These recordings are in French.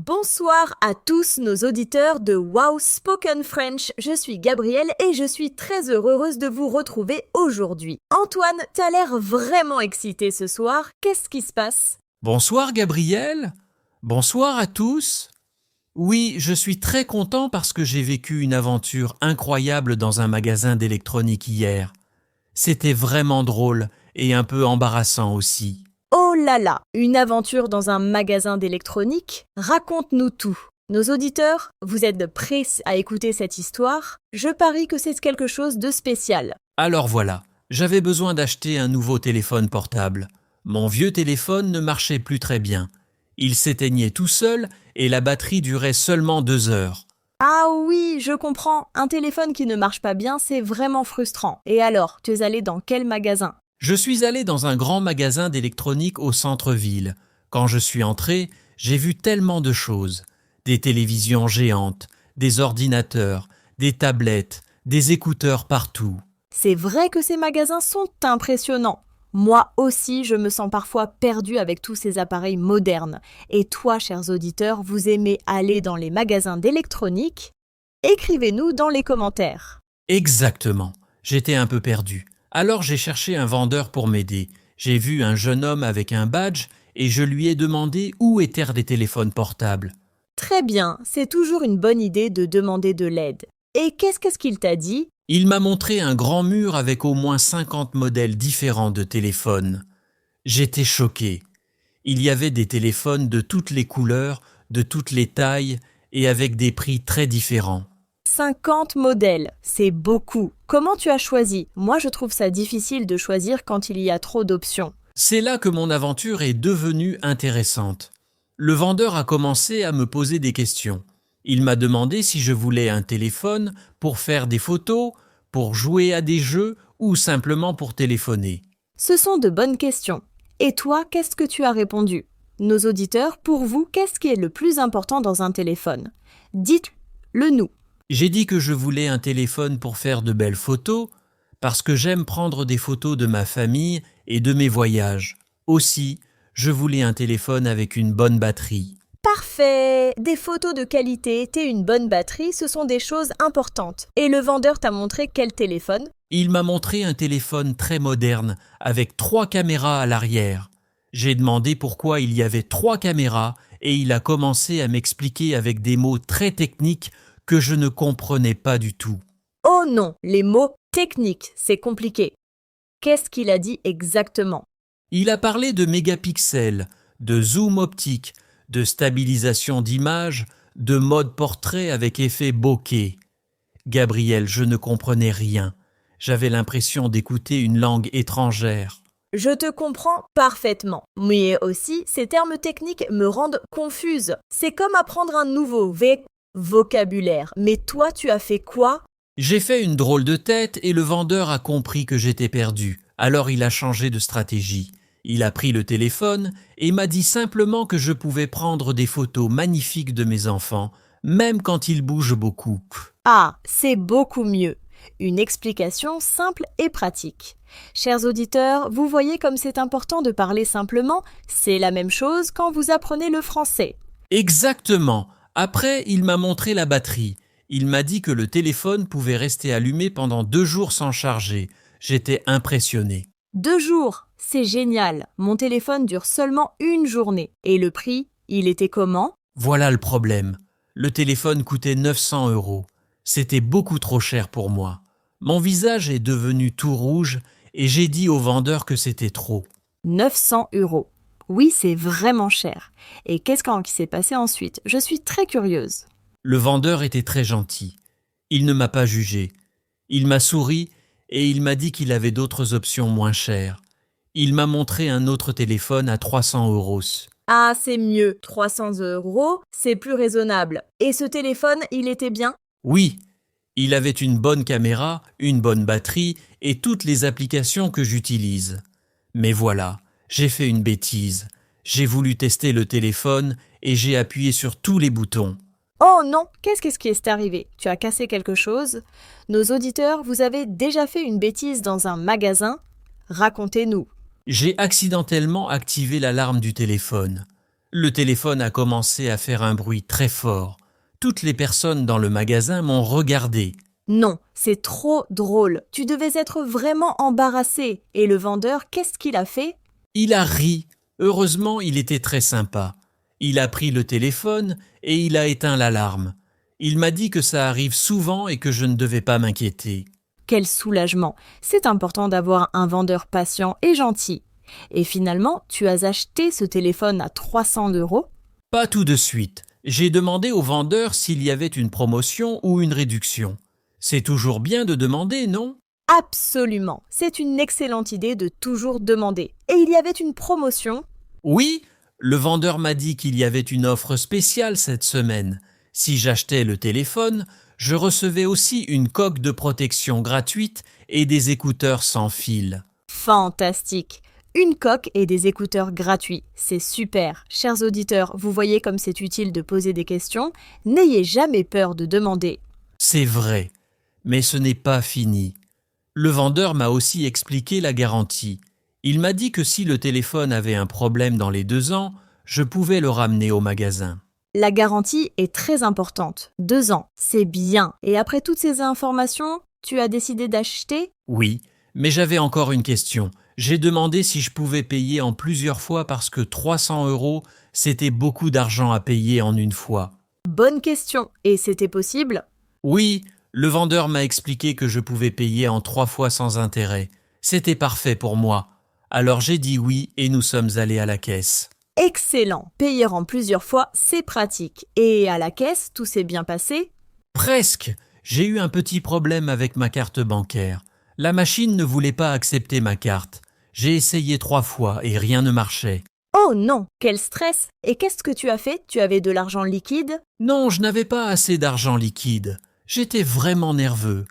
Bonsoir à tous nos auditeurs de Wow Spoken French. Je suis Gabrielle et je suis très heureuse de vous retrouver aujourd'hui. Antoine, t'as l'air vraiment excité ce soir. Qu'est-ce qui se passe? Bonsoir Gabrielle. Bonsoir à tous. Oui, je suis très content parce que j'ai vécu une aventure incroyable dans un magasin d'électronique hier. C'était vraiment drôle et un peu embarrassant aussi. Oh là là, une aventure dans un magasin d'électronique? Raconte-nous tout. Nos auditeurs, vous êtes prêts à écouter cette histoire? Je parie que c'est quelque chose de spécial. Alors voilà, j'avais besoin d'acheter un nouveau téléphone portable. Mon vieux téléphone ne marchait plus très bien. Il s'éteignait tout seul et la batterie durait seulement 2 heures. Ah oui, je comprends. Un téléphone qui ne marche pas bien, c'est vraiment frustrant. Et alors, tu es allé dans quel magasin? Je suis allé dans un grand magasin d'électronique au centre-ville. Quand je suis entré, j'ai vu tellement de choses. Des télévisions géantes, des ordinateurs, des tablettes, des écouteurs partout. C'est vrai que ces magasins sont impressionnants. Moi aussi, je me sens parfois perdue avec tous ces appareils modernes. Et toi, chers auditeurs, vous aimez aller dans les magasins d'électronique? Écrivez-nous dans les commentaires. Exactement. J'étais un peu perdu. Alors j'ai cherché un vendeur pour m'aider. J'ai vu un jeune homme avec un badge et je lui ai demandé où étaient des téléphones portables. Très bien, c'est toujours une bonne idée de demander de l'aide. Et qu'est-ce qu'il t'a dit? Il m'a montré un grand mur avec au moins 50 modèles différents de téléphones. J'étais choqué. Il y avait des téléphones de toutes les couleurs, de toutes les tailles et avec des prix très différents. 50 modèles, c'est beaucoup. Comment tu as choisi? Moi, je trouve ça difficile de choisir quand il y a trop d'options. C'est là que mon aventure est devenue intéressante. Le vendeur a commencé à me poser des questions. Il m'a demandé si je voulais un téléphone pour faire des photos, pour jouer à des jeux ou simplement pour téléphoner. Ce sont de bonnes questions. Et toi, qu'est-ce que tu as répondu? Nos auditeurs, pour vous, qu'est-ce qui est le plus important dans un téléphone? Dites-le nous. J'ai dit que je voulais un téléphone pour faire de belles photos, parce que j'aime prendre des photos de ma famille et de mes voyages. Aussi, je voulais un téléphone avec une bonne batterie. Parfait! Des photos de qualité et une bonne batterie, ce sont des choses importantes. Et le vendeur t'a montré quel téléphone? Il m'a montré un téléphone très moderne, avec 3 caméras à l'arrière. J'ai demandé pourquoi il y avait 3 caméras et il a commencé à m'expliquer avec des mots très techniques que je ne comprenais pas du tout. Oh non, les mots techniques, c'est compliqué. Qu'est-ce qu'il a dit exactement? Il a parlé de mégapixels, de zoom optique, de stabilisation d'image, de mode portrait avec effet bokeh. Gabriel, je ne comprenais rien. J'avais l'impression d'écouter une langue étrangère. Je te comprends parfaitement. Mais aussi, ces termes techniques me rendent confuse. C'est comme apprendre un nouveau vocabulaire. Mais toi, tu as fait quoi? J'ai fait une drôle de tête et le vendeur a compris que j'étais perdu. Alors il a changé de stratégie. Il a pris le téléphone et m'a dit simplement que je pouvais prendre des photos magnifiques de mes enfants, même quand ils bougent beaucoup. Ah, c'est beaucoup mieux. Une explication simple et pratique. Chers auditeurs, vous voyez comme c'est important de parler simplement? C'est la même chose quand vous apprenez le français. Exactement. Après, il m'a montré la batterie. Il m'a dit que le téléphone pouvait rester allumé pendant 2 jours sans charger. J'étais impressionné. 2 jours, c'est génial. Mon téléphone dure seulement 1 journée. Et le prix, il était comment? Voilà le problème. Le téléphone coûtait 900 €. C'était beaucoup trop cher pour moi. Mon visage est devenu tout rouge et j'ai dit au vendeur que c'était trop. 900 €. Oui, c'est vraiment cher. Et qu'est-ce qui s'est passé ensuite? Je suis très curieuse. Le vendeur était très gentil. Il ne m'a pas jugé. Il m'a souri et il m'a dit qu'il avait d'autres options moins chères. Il m'a montré un autre téléphone à 300 €. Ah, c'est mieux. 300 €, c'est plus raisonnable. Et ce téléphone, il était bien? Oui, il avait une bonne caméra, une bonne batterie et toutes les applications que j'utilise. Mais voilà, j'ai fait une bêtise. J'ai voulu tester le téléphone et j'ai appuyé sur tous les boutons. Oh non, qu'est-ce qui est arrivé? Tu as cassé quelque chose? Nos auditeurs, vous avez déjà fait une bêtise dans un magasin? Racontez-nous. J'ai accidentellement activé l'alarme du téléphone. Le téléphone a commencé à faire un bruit très fort. Toutes les personnes dans le magasin m'ont regardé. Non, c'est trop drôle. Tu devais être vraiment embarrassé. Et le vendeur, qu'est-ce qu'il a fait? Il a ri. Heureusement, il était très sympa. Il a pris le téléphone et il a éteint l'alarme. Il m'a dit que ça arrive souvent et que je ne devais pas m'inquiéter. Quel soulagement. C'est important d'avoir un vendeur patient et gentil. Et finalement, tu as acheté ce téléphone à 300 €? Pas tout de suite. J'ai demandé au vendeur s'il y avait une promotion ou une réduction. C'est toujours bien de demander, non? Absolument. C'est une excellente idée de toujours demander. Et il y avait une promotion? Oui, le vendeur m'a dit qu'il y avait une offre spéciale cette semaine. Si j'achetais le téléphone, je recevais aussi une coque de protection gratuite et des écouteurs sans fil. Fantastique. Une coque et des écouteurs gratuits. C'est super. Chers auditeurs, vous voyez comme c'est utile de poser des questions. N'ayez jamais peur de demander. C'est vrai, mais ce n'est pas fini. Le vendeur m'a aussi expliqué la garantie. Il m'a dit que si le téléphone avait un problème dans les 2 ans, je pouvais le ramener au magasin. La garantie est très importante. 2 ans, c'est bien. Et après toutes ces informations, tu as décidé d'acheter? Oui, mais j'avais encore une question. J'ai demandé si je pouvais payer en plusieurs fois parce que 300 €, c'était beaucoup d'argent à payer en une fois. Bonne question. Et c'était possible? Oui, le vendeur m'a expliqué que je pouvais payer en 3 fois sans intérêt. C'était parfait pour moi. Alors j'ai dit oui et nous sommes allés à la caisse. Excellent. Payer en plusieurs fois, c'est pratique. Et à la caisse, tout s'est bien passé? Presque. J'ai eu un petit problème avec ma carte bancaire. La machine ne voulait pas accepter ma carte. J'ai essayé 3 fois et rien ne marchait. Oh non, quel stress! Et qu'est-ce que tu as fait? Tu avais de l'argent liquide? Non, je n'avais pas assez d'argent liquide. J'étais vraiment nerveux.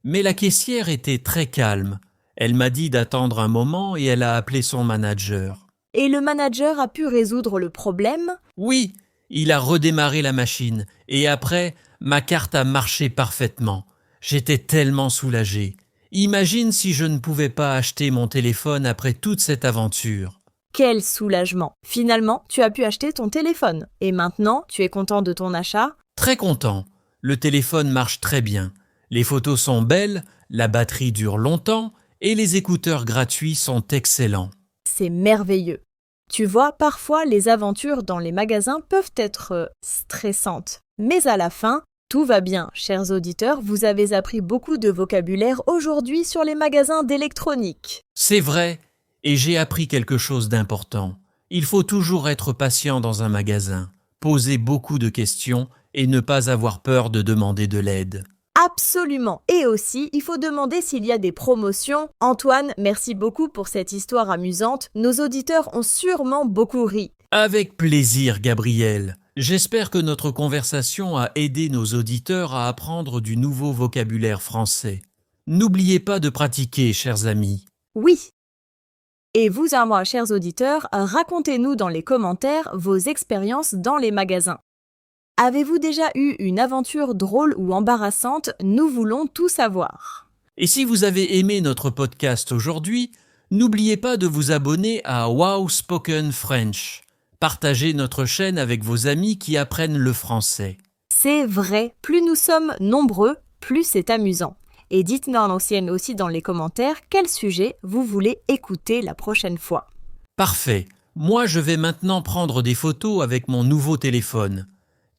Mais la caissière était très calme. Elle m'a dit d'attendre un moment et elle a appelé son manager. Et le manager a pu résoudre le problème? Oui, il a redémarré la machine et après, ma carte a marché parfaitement. J'étais tellement soulagé. Imagine si je ne pouvais pas acheter mon téléphone après toute cette aventure. Quel soulagement! Finalement, tu as pu acheter ton téléphone. Et maintenant, tu es content de ton achat? Très content. Le téléphone marche très bien. Les photos sont belles, la batterie dure longtemps et les écouteurs gratuits sont excellents. C'est merveilleux. Tu vois, parfois, les aventures dans les magasins peuvent être stressantes. Mais à la fin, tout va bien. Chers auditeurs, vous avez appris beaucoup de vocabulaire aujourd'hui sur les magasins d'électronique. C'est vrai, et j'ai appris quelque chose d'important. Il faut toujours être patient dans un magasin, poser beaucoup de questions et ne pas avoir peur de demander de l'aide. Absolument. Et aussi, il faut demander s'il y a des promotions. Antoine, merci beaucoup pour cette histoire amusante. Nos auditeurs ont sûrement beaucoup ri. Avec plaisir, Gabriel. J'espère que notre conversation a aidé nos auditeurs à apprendre du nouveau vocabulaire français. N'oubliez pas de pratiquer, chers amis. Oui. Et vous à moi, chers auditeurs, racontez-nous dans les commentaires vos expériences dans les magasins. Avez-vous déjà eu une aventure drôle ou embarrassante? Nous voulons tout savoir. Et si vous avez aimé notre podcast aujourd'hui, n'oubliez pas de vous abonner à Wow Spoken French. Partagez notre chaîne avec vos amis qui apprennent le français. C'est vrai, plus nous sommes nombreux, plus c'est amusant. Et dites-nous aussi dans les commentaires quel sujet vous voulez écouter la prochaine fois. Parfait. Moi, je vais maintenant prendre des photos avec mon nouveau téléphone.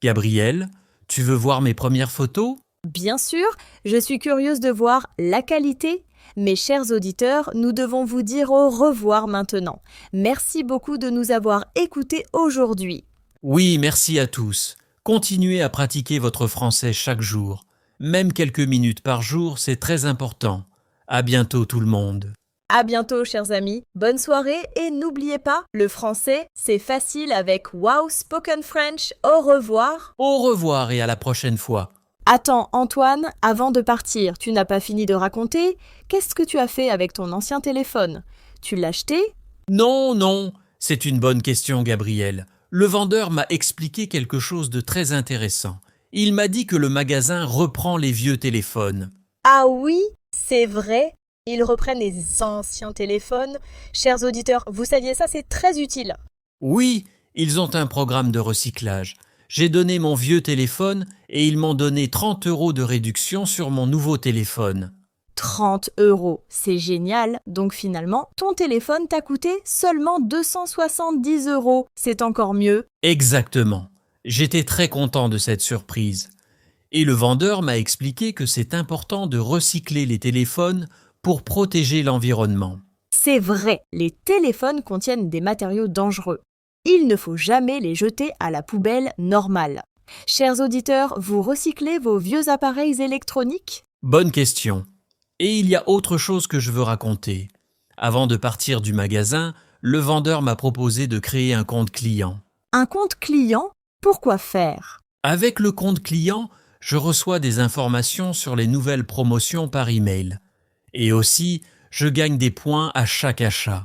Gabriel, tu veux voir mes premières photos? Bien sûr, je suis curieuse de voir la qualité. Mes chers auditeurs, nous devons vous dire au revoir maintenant. Merci beaucoup de nous avoir écoutés aujourd'hui. Oui, merci à tous. Continuez à pratiquer votre français chaque jour. Même quelques minutes par jour, c'est très important. À bientôt tout le monde. À bientôt, chers amis. Bonne soirée et n'oubliez pas, le français, c'est facile avec Wow Spoken French. Au revoir. Au revoir et à la prochaine fois. Attends, Antoine, avant de partir, tu n'as pas fini de raconter? Qu'est-ce que tu as fait avec ton ancien téléphone? Tu l'as acheté? Non, c'est une bonne question, Gabriel. Le vendeur m'a expliqué quelque chose de très intéressant. Il m'a dit que le magasin reprend les vieux téléphones. Ah oui, c'est vrai. Ils reprennent les anciens téléphones. Chers auditeurs, vous saviez ça, c'est très utile. Oui, Ils ont un programme de recyclage. J'ai donné mon vieux téléphone et ils m'ont donné 30 € de réduction sur mon nouveau téléphone. 30 €, c'est génial. Donc finalement, ton téléphone t'a coûté seulement 270 €. C'est encore mieux. Exactement. J'étais très content de cette surprise. Et le vendeur m'a expliqué que c'est important de recycler les téléphones pour protéger l'environnement. C'est vrai, les téléphones contiennent des matériaux dangereux. Il ne faut jamais les jeter à la poubelle normale. Chers auditeurs, vous recyclez vos vieux appareils électroniques ? Bonne question. Et il y a autre chose que je veux raconter. Avant de partir du magasin, le vendeur m'a proposé de créer un compte client. Un compte client ? Pourquoi faire ? Avec le compte client, je reçois des informations sur les nouvelles promotions par email. Et aussi, je gagne des points à chaque achat.